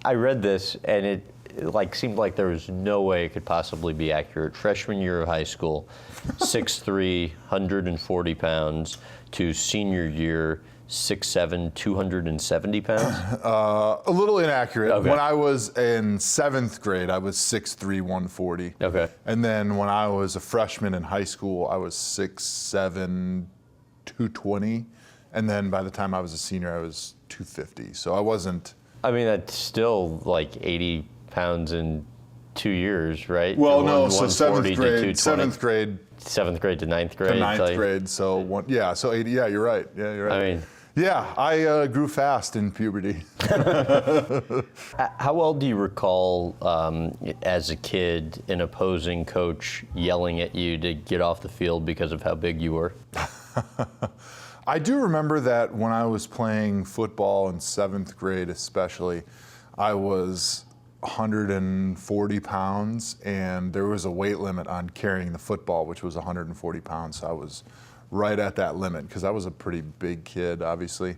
I read this, and it like seemed like there was no way it could possibly be accurate. Freshman year of high school, 6'3", 140 pounds, to senior year, 6'7", 270 pounds? A little inaccurate. Okay. When I was in 7th grade, I was 6'3", 140. Okay. And then when I was a freshman in high school, I was 6'7", 220. And then by the time I was a senior, I was 250. So I wasn't... I mean, that's still like 80 pounds in 2 years, right? Well, no, so 140 7th grade, to 220. 7th grade 7th grade to 9th grade. to 9th like, grade. So so 80. Yeah, you're right. Yeah, you're right. I mean, yeah, I grew fast in puberty. how well do you recall as a kid an opposing coach yelling at you to get off the field because of how big you were? I do remember that when I was playing football in 7th grade especially, I was 140 pounds, and there was a weight limit on carrying the football, which was 140 pounds. So I was right at that limit because I was a pretty big kid, obviously.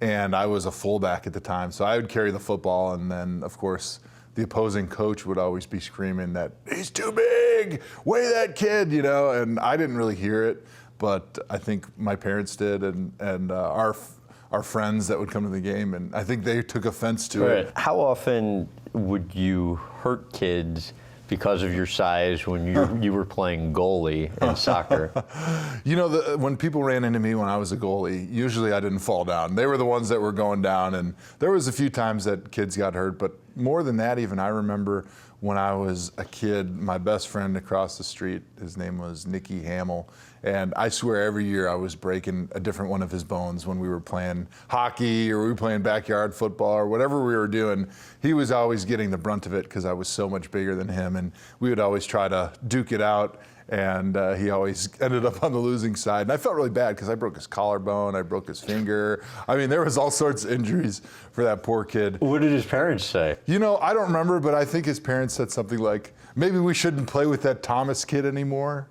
And I was a fullback at the time, so I would carry the football, and then, of course, the opposing coach would always be screaming that, he's too big, weigh that kid, and I didn't really hear it, but I think my parents did, and our friends that would come to the game, and I think they took offense to it. How often would you hurt kids because of your size when you were playing goalie in soccer? When people ran into me when I was a goalie, usually I didn't fall down. They were the ones that were going down, and there was a few times that kids got hurt, but more than that even, I remember when I was a kid, my best friend across the street, his name was Nicky Hamill, and I swear every year I was breaking a different one of his bones when we were playing hockey or we were playing backyard football or whatever we were doing. He was always getting the brunt of it because I was so much bigger than him, and we would always try to duke it out, and he always ended up on the losing side. And I felt really bad because I broke his collarbone, I broke his finger. I mean, there was all sorts of injuries for that poor kid. What did his parents say? I don't remember, but I think his parents said something like, maybe we shouldn't play with that Thomas kid anymore.